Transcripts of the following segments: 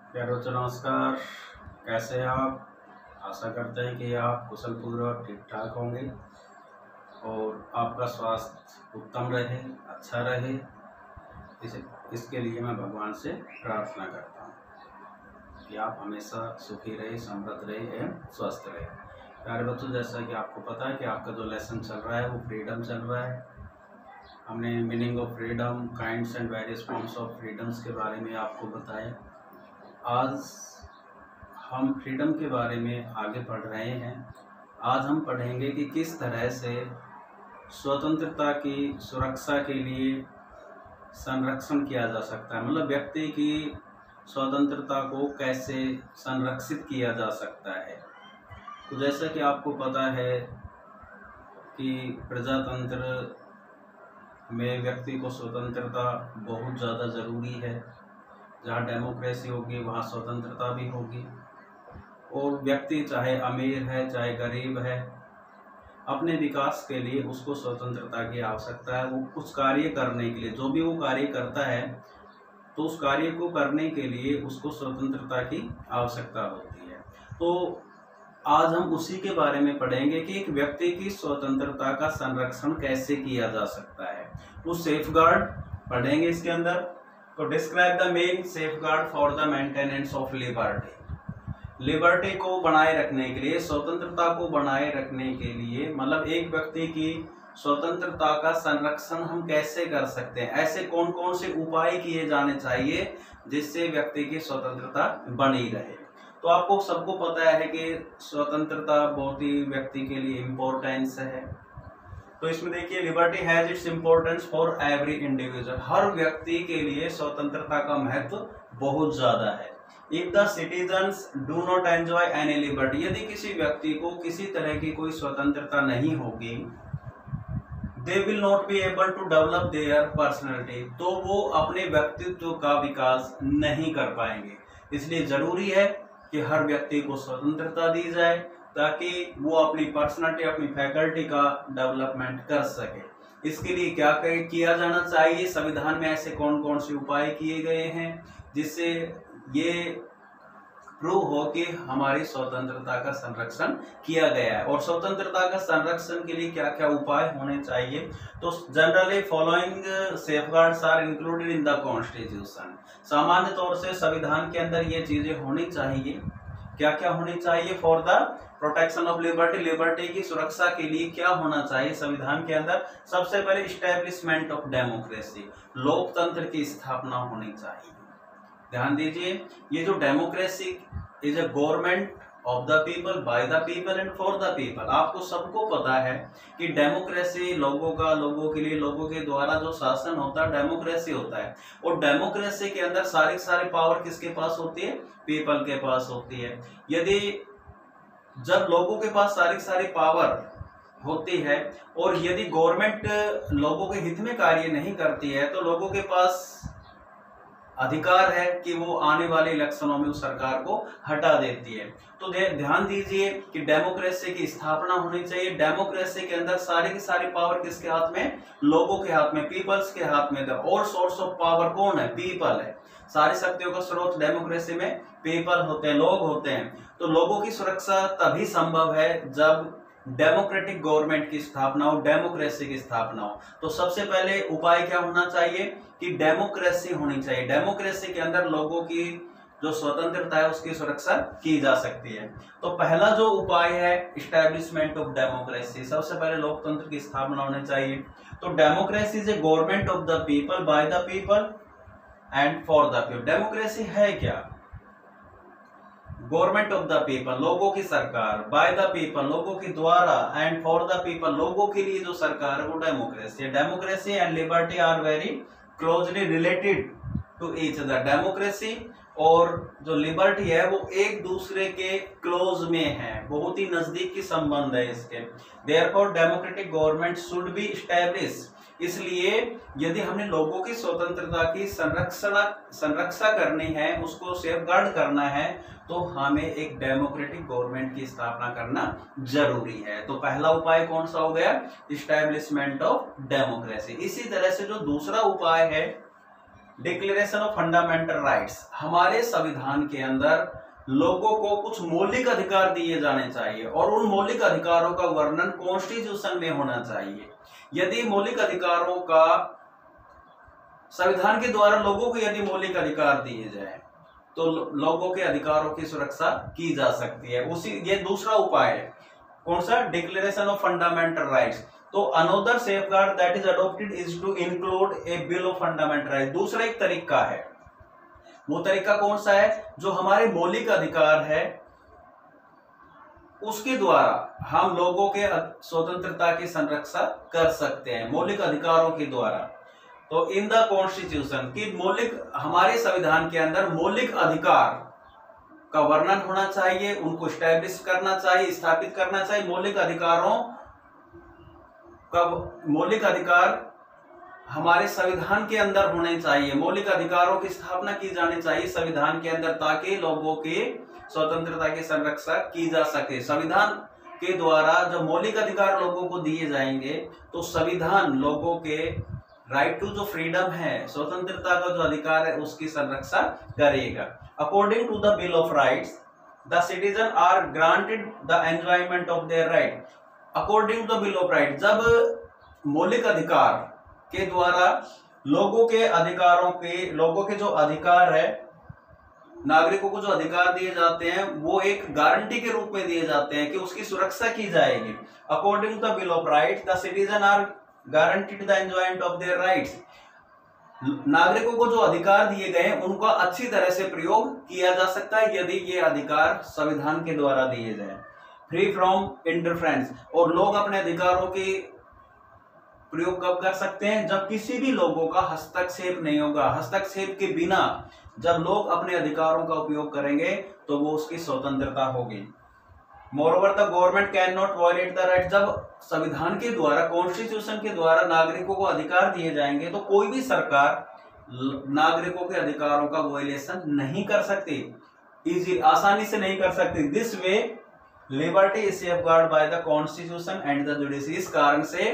प्यारे बच्चों नमस्कार। कैसे हैं आप? आशा करते हैं कि आप कुशल पूर्वक ठीक ठाक होंगे और आपका स्वास्थ्य उत्तम रहे, अच्छा रहे। इसके लिए मैं भगवान से प्रार्थना करता हूँ कि आप हमेशा सुखी रहे, समृद्ध रहे एवं स्वस्थ रहे। प्यारे बच्चों, जैसा कि आपको पता है कि आपका जो लेसन चल रहा है वो फ्रीडम चल रहा है। हमने meaning of freedom, kinds and various forms of freedoms के बारे में आपको बताया। आज हम फ्रीडम के बारे में आगे पढ़ रहे हैं। आज हम पढ़ेंगे कि किस तरह से स्वतंत्रता की सुरक्षा के लिए संरक्षण किया जा सकता है, मतलब व्यक्ति की स्वतंत्रता को कैसे संरक्षित किया जा सकता है। तो जैसा कि आपको पता है कि प्रजातंत्र में व्यक्ति को स्वतंत्रता बहुत ज़्यादा ज़रूरी है। जहाँ डेमोक्रेसी होगी वहाँ स्वतंत्रता भी होगी और व्यक्ति चाहे अमीर है चाहे गरीब है, अपने विकास के लिए उसको स्वतंत्रता की आवश्यकता है। वो कुछ कार्य करने के लिए, जो भी वो कार्य करता है तो उस कार्य को करने के लिए उसको स्वतंत्रता की आवश्यकता होती है। तो आज हम उसी के बारे में पढ़ेंगे कि एक व्यक्ति की स्वतंत्रता का संरक्षण कैसे किया जा सकता है। वो सेफगार्ड पढ़ेंगे इसके अंदर। तो describe the main safeguard for the maintenance of liberty. Liberty को बनाए रखने के लिए, स्वतंत्रता को बनाए रखने के लिए, मतलब एक व्यक्ति की स्वतंत्रता का संरक्षण हम कैसे कर सकते हैं, ऐसे कौन कौन से उपाय किए जाने चाहिए जिससे व्यक्ति की स्वतंत्रता बनी रहे। तो आपको सबको पता है कि स्वतंत्रता बहुत ही व्यक्ति के लिए इम्पोर्टेंस है। तो इसमें देखिए, liberty has its importance for every individual. हर व्यक्ति के लिए स्वतंत्रता का महत्व बहुत ज्यादा है। If the citizens do not enjoy any liberty, यदि किसी व्यक्ति को किसी तरह की कोई स्वतंत्रता नहीं होगी, they will not be able to develop their personality, तो वो अपने व्यक्तित्व का विकास नहीं कर पाएंगे। इसलिए जरूरी है कि हर व्यक्ति को स्वतंत्रता दी जाए ताकि वो अपनी पर्सनैलिटी, अपनी फैकल्टी का डेवलपमेंट कर सके। इसके लिए क्या किया जाना चाहिए, संविधान में ऐसे कौन कौन से उपाय किए गए हैं जिससे ये प्रूव हो कि हमारी स्वतंत्रता का संरक्षण किया गया है। और स्वतंत्रता का संरक्षण के लिए क्या क्या उपाय होने चाहिए। तो generally following safeguards are included in the constitution. सामान्य तौर से संविधान के अंदर ये चीजें होनी चाहिए। क्या क्या होनी चाहिए? For the protection of liberty, liberty की सुरक्षा के लिए क्या होना चाहिए संविधान के अंदर? सबसे पहले इस्टेब्लिशमेंट ऑफ डेमोक्रेसी, लोकतंत्र की स्थापना होनी चाहिए। ध्यान दीजिए, ये जो democracy is a government of the people, by the people and for the people. आपको सबको पता है कि डेमोक्रेसी लोगों का, लोगों के लिए, लोगों के द्वारा जो शासन होता है डेमोक्रेसी होता है। और डेमोक्रेसी के अंदर सारी पावर किसके पास होती है? पीपल के पास होती है। यदि जब लोगों के पास सारी पावर होती है और यदि गवर्नमेंट लोगों के हित में कार्य नहीं करती है तो लोगों के पास अधिकार है कि वो आने वाले इलेक्शनों में उस सरकार को हटा देती है। तो ध्यान दीजिए कि डेमोक्रेसी की स्थापना होनी चाहिए। डेमोक्रेसी के अंदर सारी की सारी पावर किसके हाथ में? लोगों के हाथ में, पीपल्स के हाथ में। और सोर्स ऑफ पावर कौन है? पीपल है। सारी शक्तियों का स्रोत डेमोक्रेसी में पीपल होते हैं, लोग होते हैं। तो लोगों की सुरक्षा तभी संभव है जब डेमोक्रेटिक गवर्नमेंट की स्थापना हो, डेमोक्रेसी की स्थापना हो। तो सबसे पहले उपाय क्या होना चाहिए कि डेमोक्रेसी होनी चाहिए। डेमोक्रेसी के अंदर लोगों की जो स्वतंत्रता है उसकी सुरक्षा की जा सकती है। तो पहला जो उपाय है इस्टेब्लिशमेंट ऑफ डेमोक्रेसी, सबसे पहले लोकतंत्र की स्थापना होनी चाहिए। तो democracy is a government of the people, by the people and for the people. Democracy है क्या? गवर्नमेंट ऑफ द पीपल, लोगों की सरकार, बाय द पीपल, लोगों के द्वारा, एंड फॉर द पीपल, लोगों के लिए जो सरकार है वो डेमोक्रेसी है। Democracy and liberty are very closely related to each other. Democracy और जो लिबर्टी है वो एक दूसरे के क्लोज में है, बहुत ही नजदीक की संबंध है इसके। Therefore democratic government should be establish. इसलिए यदि हमने लोगों की स्वतंत्रता की संरक्षा करनी है, उसको सेफगार्ड करना है, तो हमें एक डेमोक्रेटिक गवर्नमेंट की स्थापना करना जरूरी है। तो पहला उपाय कौन सा हो गया? Establishment of democracy. इसी तरह से जो दूसरा उपाय है डिक्लेरेशन ऑफ फंडामेंटल राइट्स, हमारे संविधान के अंदर लोगों को कुछ मौलिक अधिकार दिए जाने चाहिए और उन मौलिक अधिकारों का वर्णन कॉन्स्टिट्यूशन में होना चाहिए। यदि मौलिक अधिकारों का संविधान के द्वारा लोगों को यदि मौलिक अधिकार दिए जाए तो लोगों के अधिकारों की सुरक्षा की जा सकती है। ये दूसरा उपाय है, कौन सा? Declaration of fundamental rights. तो another safeguard that is adopted is to include a bill of fundamental rights. दूसरा एक तरीका है, वो तरीका कौन सा है? जो हमारे मौलिक अधिकार है उसके द्वारा हम लोगों के स्वतंत्रता की संरक्षा कर सकते हैं, मौलिक अधिकारों के द्वारा। तो इन द कॉन्स्टिट्यूशन की मौलिक, हमारे संविधान के अंदर मौलिक अधिकार का वर्णन होना चाहिए, उनको स्टैब्लिश करना चाहिए, स्थापित करना चाहिए। मौलिक अधिकार हमारे संविधान के अंदर होने चाहिए, मौलिक अधिकारों की स्थापना की जानी चाहिए संविधान के अंदर, ताकि लोगों के स्वतंत्रता की संरक्षा की जा सके। संविधान के द्वारा जब मौलिक अधिकार लोगों को दिए जाएंगे तो संविधान लोगों के राइट टू जो फ्रीडम है, स्वतंत्रता का जो अधिकार है, उसकी संरक्षा करेगा। According to the bill of rights the citizen are granted the enjoyment of their right. According to the bill of right, जब मौलिक अधिकार के द्वारा लोगों के अधिकारों के, लोगों के जो अधिकार है, नागरिकों को जो अधिकार दिए जाते हैं वो एक गारंटी के रूप में दिए जाते हैं कि उसकी सुरक्षा की जाएगी। According to the bill of rights the citizen are guaranteed the enjoyment of their rights. नागरिकों को जो अधिकार दिए गए हैं उनका अच्छी तरह से प्रयोग किया जा सकता है यदि ये अधिकार संविधान के द्वारा दिए जाए। फ्री फ्रॉम इंटरफेरेंस, और लोग अपने अधिकारों के प्रयोग कब कर सकते हैं? जब किसी भी लोगों का हस्तक्षेप नहीं होगा। हस्तक्षेप के बिना जब लोग अपने अधिकारों का उपयोग करेंगे तो वो उसकी स्वतंत्रता होगी। Moreover the government can not violate the right. जब संविधान के द्वारा, कॉन्स्टिट्यूशन के द्वारा नागरिकों को अधिकार दिए जाएंगे तो कोई भी सरकार नागरिकों के अधिकारों का वायलेशन नहीं कर सकती, इजी, आसानी से नहीं कर सकती। This way liberty is safeguard by the constitution and the judiciary. इस कारण से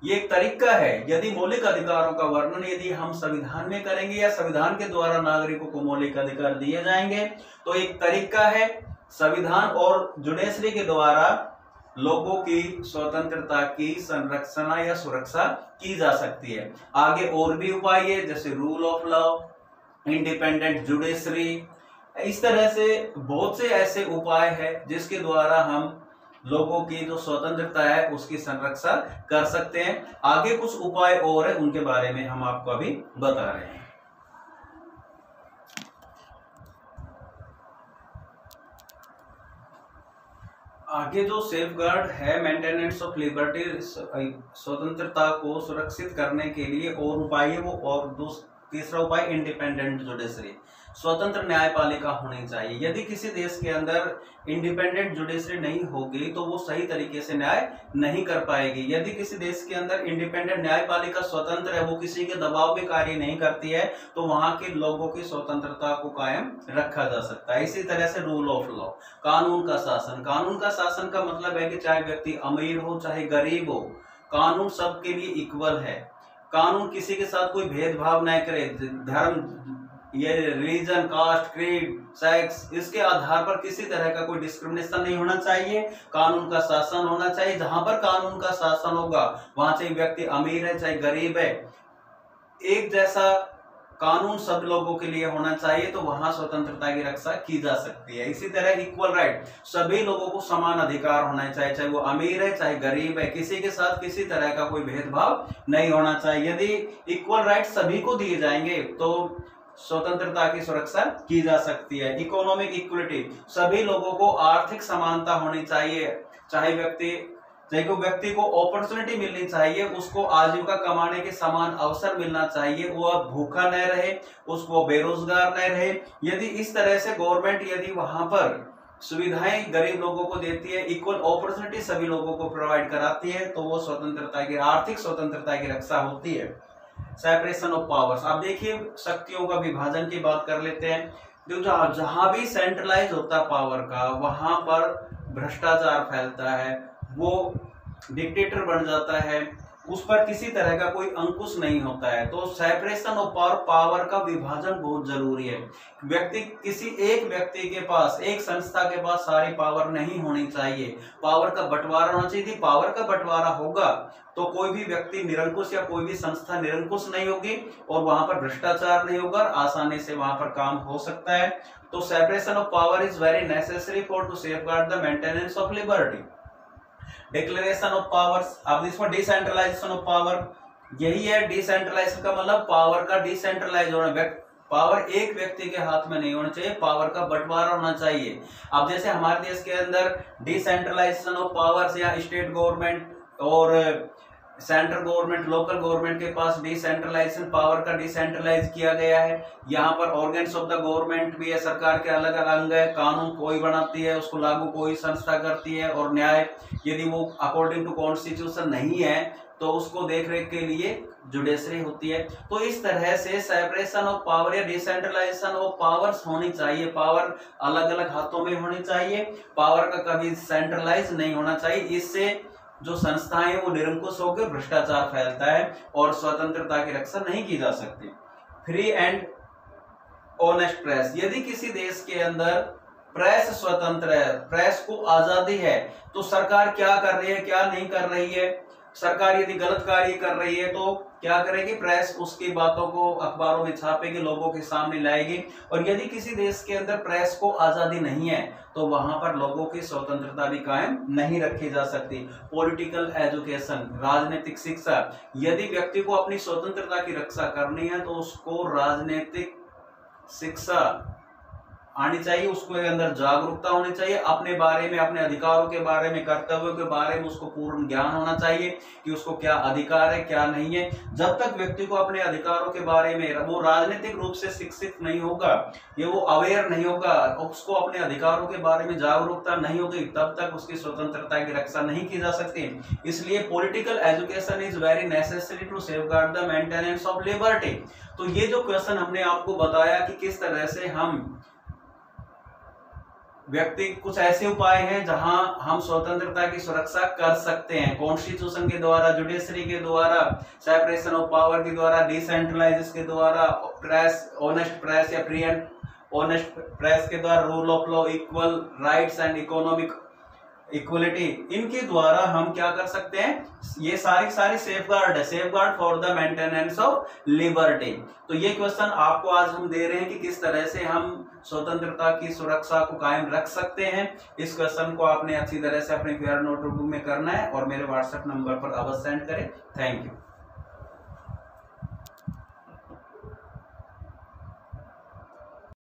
ये एक तरीका है, यदि मौलिक अधिकारों का वर्णन यदि हम संविधान में करेंगे या संविधान के द्वारा नागरिकों को मौलिक अधिकार दिए जाएंगे तो एक तरीका है, संविधान और जुडिशरी के द्वारा लोगों की स्वतंत्रता की संरक्षण या सुरक्षा की जा सकती है। आगे और भी उपाय है, जैसे rule of law, independent judiciary, इस तरह से बहुत से ऐसे उपाय है जिसके द्वारा हम लोगों की जो स्वतंत्रता है उसकी संरक्षा कर सकते हैं। आगे कुछ उपाय और है, उनके बारे में हम आपको अभी बता रहे हैं। आगे जो सेफगार्ड है, मेंटेनेंस ऑफ लिबर्टी, स्वतंत्रता को सुरक्षित करने के लिए और उपाय है वो, और तीसरा उपाय इंडिपेंडेंट जुडिशरी, स्वतंत्र न्यायपालिका होनी चाहिए। यदि किसी देश के अंदर इंडिपेंडेंट जुडिशरी नहीं होगी तो वो सही तरीके से न्याय नहीं कर पाएगी। यदि किसी देश के अंदर इंडिपेंडेंट न्यायपालिका स्वतंत्र है, वो किसी के दबाव में कार्य नहीं करती है, तो वहां के लोगों की स्वतंत्रता को कायम रखा जा सकता है। इसी तरह से रूल ऑफ लॉ, कानून का शासन। कानून का शासन का मतलब है कि चाहे व्यक्ति अमीर हो चाहे गरीब हो, कानून सबके लिए इक्वल है। कानून किसी के साथ कोई भेदभाव नहीं करे, धर्म, ये रिलीजन, कास्ट, क्रीड, सेक्स, इसके आधार पर किसी तरह का कोई डिस्क्रिमिनेशन नहीं होना चाहिए। कानून का शासन होना चाहिए। जहां पर कानून का शासन होगा वहां चाहे व्यक्ति अमीर है चाहे गरीब है, एक जैसा कानून सब लोगों के लिए होना चाहिए, तो वहां स्वतंत्रता की रक्षा की जा सकती है। इसी तरह इक्वल राइट, सभी लोगों को समान अधिकार होना चाहिए, चाहे वो अमीर है चाहे गरीब है, किसी के साथ किसी तरह का कोई भेदभाव नहीं होना चाहिए। यदि इक्वल राइट सभी को दिए जाएंगे तो स्वतंत्रता की सुरक्षा की जा सकती है। इकोनॉमिक इक्वलिटी, सभी लोगों को आर्थिक समानता होनी चाहिए, चाहे व्यक्ति को अपॉर्चुनिटी मिलनी चाहिए, उसको आजीविका कमाने के समान अवसर मिलना चाहिए, वो अब भूखा न रहे, उसको बेरोजगार न रहे। यदि इस तरह से गवर्नमेंट यदि वहां पर सुविधाएं गरीब लोगों को देती है, इक्वल अपॉर्चुनिटी सभी लोगों को प्रोवाइड कराती है, तो वो स्वतंत्रता की, आर्थिक स्वतंत्रता की रक्षा होती है। सेपरेशन ऑफ पावर्स, आप देखिए शक्तियों का विभाजन की बात कर लेते हैं। जो जहां भी सेंट्रलाइज होता है पावर का, वहां पर भ्रष्टाचार फैलता है, वो डिक्टेटर बन जाता है, उस पर किसी तरह का कोई अंकुश नहीं होता है। तो सेपरेशन ऑफ पावर, पावर का विभाजन बहुत जरूरी है। किसी एक व्यक्ति के पास, एक संस्था के पास सारी पावर नहीं होनी चाहिए, पावर का बंटवारा होना चाहिए। यदि पावर का बंटवारा होगा तो कोई भी व्यक्ति निरंकुश या कोई भी संस्था निरंकुश नहीं होगी और वहां पर भ्रष्टाचार नहीं होगा, आसानी से वहां पर काम हो सकता है। तो separation of power is very necessary for to safeguard the maintenance of liberty. Declaration of powers, अब इसमें डिसेंट्रलाइजेशन ऑफ पावर, यही है डिसेंट्रलाइजेशन का मतलब पावर का डिसेंट्रलाइज होना। पावर एक व्यक्ति के हाथ में नहीं होना चाहिए, पावर का बंटवारा होना चाहिए। अब जैसे हमारे देश के अंदर डिसेंट्रलाइजेशन ऑफ पावर्स या स्टेट गवर्नमेंट और सेंट्रल गवर्नमेंट, लोकल गवर्नमेंट के पास डिसेंट्रलाइजेशन, पावर का डिसेंट्रलाइज किया गया है। यहाँ पर ऑर्गन्स ऑफ द गवर्नमेंट भी है, सरकार के अलग अलग अंग है, कानून कोई बनाती है, उसको लागू कोई संस्था करती है, और न्याय यदि वो अकॉर्डिंग टू कॉन्स्टिट्यूशन नहीं है तो उसको देख रेख के लिए जुडिशरी होती है। तो इस तरह से सेपरेशन ऑफ पावर या डिसेंट्रलाइजेशन ऑफ पावर्स होनी चाहिए, पावर अलग अलग हाथों में होनी चाहिए, पावर का कभी सेंट्रलाइज नहीं होना चाहिए। इससे जो संस्थाएं वो निरंकुश होकर भ्रष्टाचार फैलता है और स्वतंत्रता की रक्षा नहीं की जा सकती। फ्री एंड ऑनेस्ट प्रेस, यदि किसी देश के अंदर प्रेस स्वतंत्र है, प्रेस को आजादी है, तो सरकार क्या कर रही है क्या नहीं कर रही है, सरकार यदि गलत कार्य कर रही है तो क्या करेगी, प्रेस उसकी बातों को अखबारों में छापेगी, लोगों के सामने लाएगी। और यदि किसी देश के अंदर प्रेस को आजादी नहीं है तो वहां पर लोगों की स्वतंत्रता भी कायम नहीं रखी जा सकती। पॉलिटिकल एजुकेशन, राजनीतिक शिक्षा, यदि व्यक्ति को अपनी स्वतंत्रता की रक्षा करनी है तो उसको राजनीतिक शिक्षा आनी चाहिए, उसको अंदर जागरूकता होनी चाहिए, अपने बारे में, अपने अधिकारों के बारे में, कर्तव्यों के बारे में उसको पूर्ण ज्ञान होना चाहिए कि उसको क्या अधिकार है क्या नहीं है। जब तक व्यक्ति को अपने अधिकारों के बारे में वो राजनीतिक रूप से शिक्षित नहीं होगा, ये वो अवेयर नहीं होगा, उसको अपने अधिकारों के बारे में जागरूकता नहीं होगी, तब तक उसकी स्वतंत्रता की रक्षा नहीं की जा सकती। इसलिए political education is very necessary to safeguard the maintenance of liberty. तो ये जो क्वेश्चन हमने आपको बताया कि किस तरह से हम व्यक्ति, कुछ ऐसे उपाय हैं जहां हम स्वतंत्रता की सुरक्षा कर सकते हैं, कॉन्स्टिट्यूशन के द्वारा, जुडिशरी के द्वारा, सेपरेशन ऑफ पावर के द्वारा, डिसेंट्रलाइजेशन के द्वारा, प्रेस, ऑनेस्ट प्रेस या फ्री एंड ऑनेस्ट प्रेस के द्वारा, rule of law, equal rights and economic equality, इनके द्वारा हम क्या कर सकते हैं, ये सारी सेफगार्ड है, safeguard for the maintenance of liberty. तो ये क्वेश्चन आपको आज हम दे रहे हैं कि किस तरह से हम स्वतंत्रता की सुरक्षा को कायम रख सकते हैं। इस क्वेश्चन को आपने अच्छी तरह से अपने फेयर नोटबुक में करना है और मेरे व्हाट्सएप नंबर पर अवश्य सेंड करें। Thank you.